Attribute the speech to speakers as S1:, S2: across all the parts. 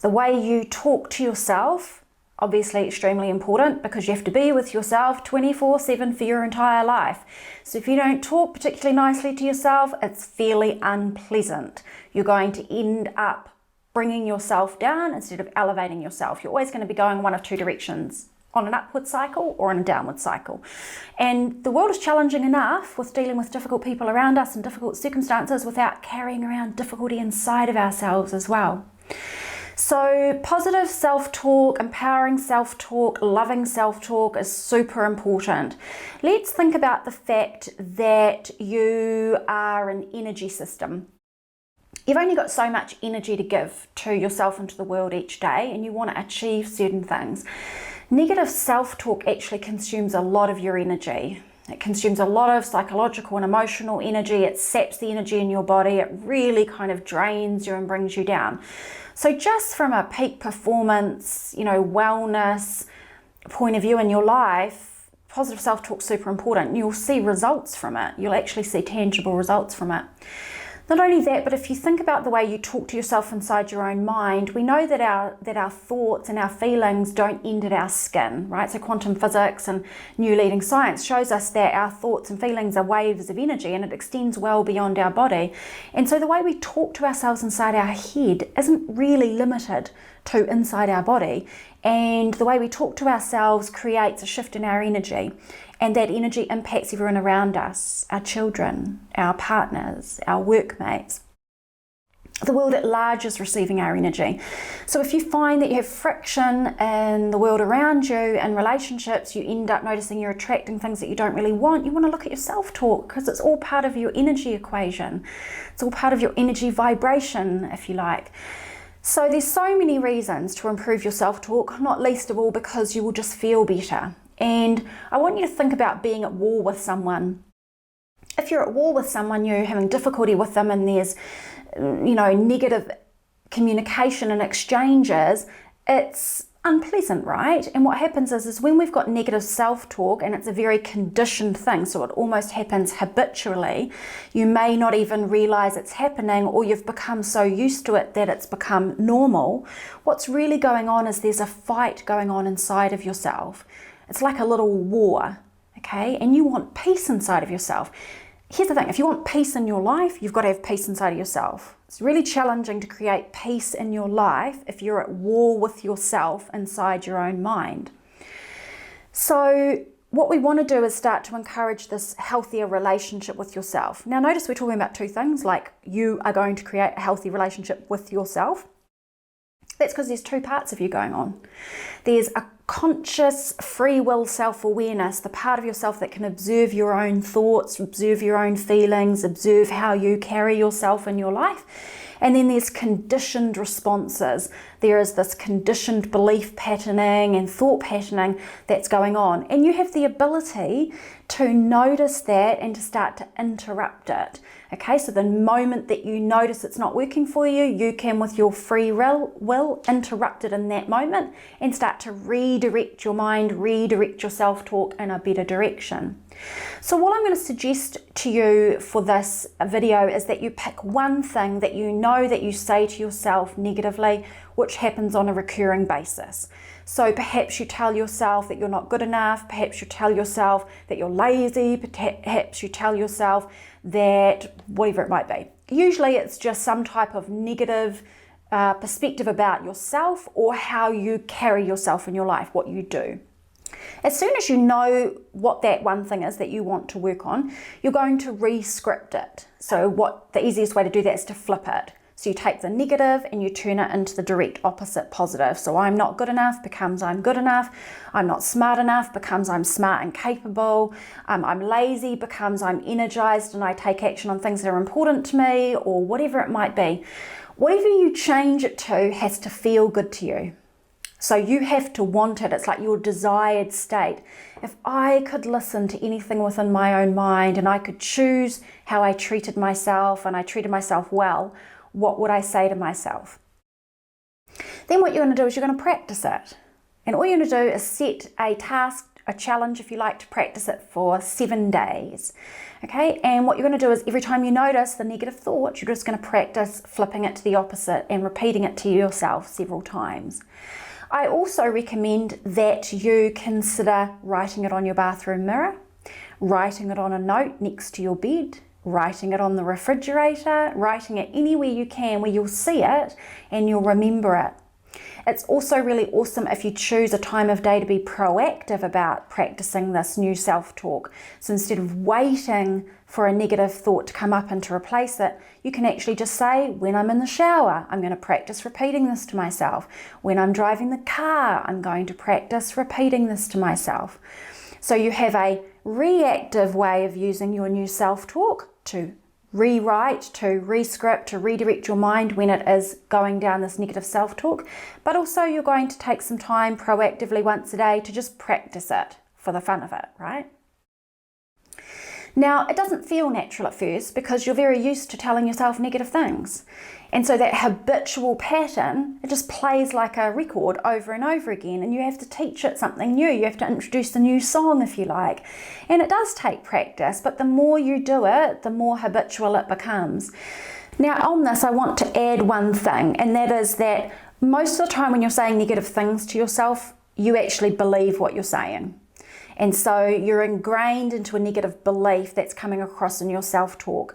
S1: The way you talk to yourself, obviously extremely important, because you have to be with yourself 24/7 for your entire life. So if you don't talk particularly nicely to yourself, it's fairly unpleasant. You're going to end up bringing yourself down instead of elevating yourself. You're always going to be going one of two directions, on an upward cycle or on a downward cycle. And the world is challenging enough with dealing with difficult people around us and difficult circumstances without carrying around difficulty inside of ourselves as well. So positive self-talk, empowering self-talk, loving self-talk is super important. Let's think about the fact that you are an energy system. You've only got so much energy to give to yourself and to the world each day, and you want to achieve certain things. Negative self-talk actually consumes a lot of your energy. It consumes a lot of psychological and emotional energy. It saps the energy in your body. It really kind of drains you and brings you down. So just from a peak performance, wellness point of view in your life, positive self-talk is super important. You'll see results from it. You'll actually see tangible results from it. Not only that, but if you think about the way you talk to yourself inside your own mind, we know that our thoughts and our feelings don't end at our skin, right? So quantum physics and new leading science shows us that our thoughts and feelings are waves of energy, and it extends well beyond our body. And so the way we talk to ourselves inside our head isn't really limited to inside our body. And the way we talk to ourselves creates a shift in our energy. And that energy impacts everyone around us, our children, our partners, our workmates. The world at large is receiving our energy. So if you find that you have friction in the world around you and relationships, you end up noticing you're attracting things that you don't really want, you want to look at your self-talk, because it's all part of your energy equation. It's all part of your energy vibration, if you like. So there's so many reasons to improve your self-talk, not least of all because you will just feel better. And I want you to think about being at war with someone. If you're at war with someone, you're having difficulty with them, and there's, negative communication and exchanges, it's unpleasant, right? And what happens is when we've got negative self-talk, and it's a very conditioned thing, so it almost happens habitually, you may not even realize it's happening, or you've become so used to it that it's become normal. What's really going on is there's a fight going on inside of yourself. It's like a little war, okay? And you want peace inside of yourself. Here's the thing, if you want peace in your life, you've got to have peace inside of yourself. It's really challenging to create peace in your life if you're at war with yourself inside your own mind. So what we want to do is start to encourage this healthier relationship with yourself. Now notice we're talking about two things, like you are going to create a healthy relationship with yourself. That's because there's two parts of you going on. There's a conscious free will self-awareness, the part of yourself that can observe your own thoughts, observe your own feelings, observe how you carry yourself in your life. And then there's conditioned responses. There is this conditioned belief patterning and thought patterning that's going on. And you have the ability to notice that and to start to interrupt it. Okay, so the moment that you notice it's not working for you, you can, with your free will, interrupt it in that moment and start to redirect your mind, redirect your self-talk in a better direction. So what I'm going to suggest to you for this video is that you pick one thing that you know that you say to yourself negatively, which happens on a recurring basis. So perhaps you tell yourself that you're not good enough, perhaps you tell yourself that you're lazy, perhaps you tell yourself that whatever it might be. Usually it's just some type of negative perspective about yourself or how you carry yourself in your life, what you do. As soon as you know what that one thing is that you want to work on, you're going to re-script it. So the easiest way to do that is to flip it. So you take the negative and you turn it into the direct opposite positive. So I'm not good enough becomes I'm good enough. I'm not smart enough becomes I'm smart and capable. I'm lazy becomes I'm energized and I take action on things that are important to me, or whatever it might be. Whatever you change it to has to feel good to you. So you have to want it. It's like your desired state. If I could listen to anything within my own mind and I could choose how I treated myself and I treated myself well, what would I say to myself? Then what you're going to do is you're going to practice it. And all you're going to do is set a task a challenge, if you like, to practice it for 7 days. Okay, and what you're going to do is every time you notice the negative thought, you're just going to practice flipping it to the opposite and repeating it to yourself several times. I also recommend that you consider writing it on your bathroom mirror, writing it on a note next to your bed, writing it on the refrigerator, writing it anywhere you can where you'll see it and you'll remember it. It's also really awesome if you choose a time of day to be proactive about practicing this new self-talk. So instead of waiting for a negative thought to come up and to replace it, you can actually just say, when I'm in the shower, I'm going to practice repeating this to myself. When I'm driving the car, I'm going to practice repeating this to myself. So you have a reactive way of using your new self-talk to rewrite, to rescript, to redirect your mind when it is going down this negative self-talk, but also you're going to take some time proactively once a day to just practice it for the fun of it, right? Now, it doesn't feel natural at first because you're very used to telling yourself negative things. And so that habitual pattern, it just plays like a record over and over again, and you have to teach it something new. You have to introduce a new song, if you like. And it does take practice, but the more you do it, the more habitual it becomes. Now, on this, I want to add one thing, and that is that most of the time when you're saying negative things to yourself, you actually believe what you're saying. And so you're ingrained into a negative belief that's coming across in your self-talk.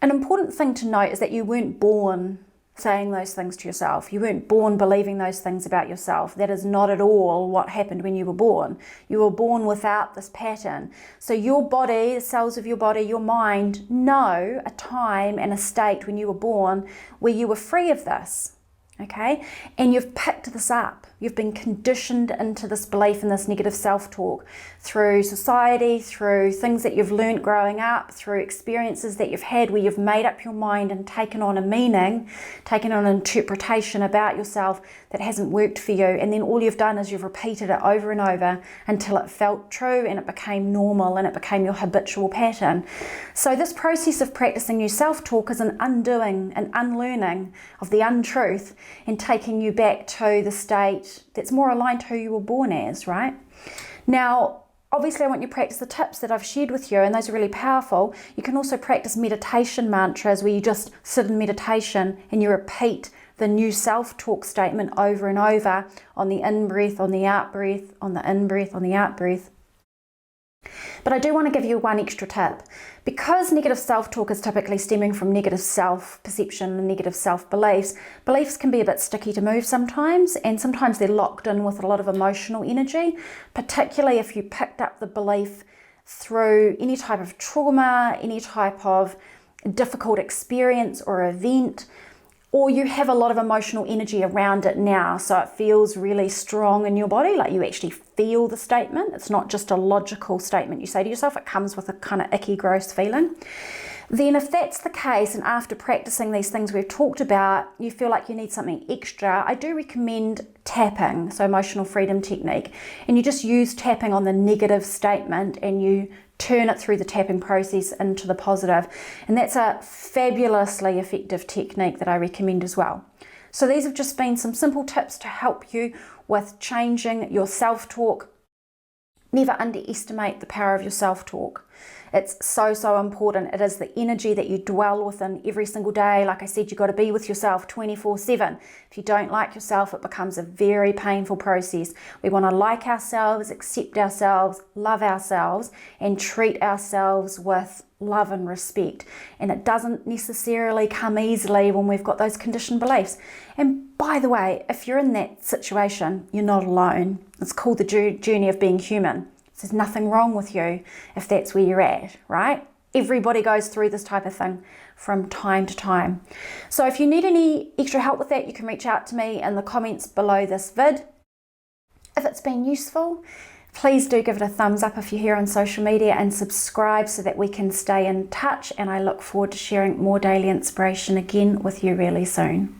S1: An important thing to note is that you weren't born saying those things to yourself. You weren't born believing those things about yourself. That is not at all what happened when you were born. You were born without this pattern. So your body, the cells of your body, your mind know a time and a state when you were born where you were free of this. Okay, and you've picked this up. You've been conditioned into this belief and this negative self-talk through society, through things that you've learned growing up, through experiences that you've had where you've made up your mind and taken on a meaning, taken on an interpretation about yourself that hasn't worked for you. And then all you've done is you've repeated it over and over until it felt true and it became normal and it became your habitual pattern. So this process of practicing new self-talk is an undoing, an unlearning of the untruth and taking you back to the state that's more aligned to who you were born as, right? Now, obviously I want you to practice the tips that I've shared with you, and those are really powerful. You can also practice meditation mantras where you just sit in meditation and you repeat the new self-talk statement over and over on the in-breath, on the out-breath, on the in-breath, on the out-breath. But I do want to give you one extra tip. Because negative self-talk is typically stemming from negative self-perception and negative self-beliefs, beliefs can be a bit sticky to move sometimes, and sometimes they're locked in with a lot of emotional energy, particularly if you picked up the belief through any type of trauma, any type of difficult experience or event, or you have a lot of emotional energy around it now, so it feels really strong in your body, like you actually feel the statement. It's not just a logical statement you say to yourself, it comes with a kind of icky, gross feeling. Then if that's the case, and after practicing these things we've talked about, you feel like you need something extra, I do recommend tapping, so emotional freedom technique. And you just use tapping on the negative statement and you turn it through the tapping process into the positive. And that's a fabulously effective technique that I recommend as well. So these have just been some simple tips to help you with changing your self-talk. Never underestimate the power of your self-talk. It's so, so important. It is the energy that you dwell within every single day. Like I said, you've got to be with yourself 24/7. If you don't like yourself, it becomes a very painful process. We want to like ourselves, accept ourselves, love ourselves, and treat ourselves with love and respect. And it doesn't necessarily come easily when we've got those conditioned beliefs. And by the way, if you're in that situation, you're not alone. It's called the journey of being human. There's nothing wrong with you if that's where you're at, right? Everybody goes through this type of thing from time to time. So if you need any extra help with that, you can reach out to me in the comments below this vid. If it's been useful, please do give it a thumbs up if you're here on social media and subscribe so that we can stay in touch. And I look forward to sharing more daily inspiration again with you really soon.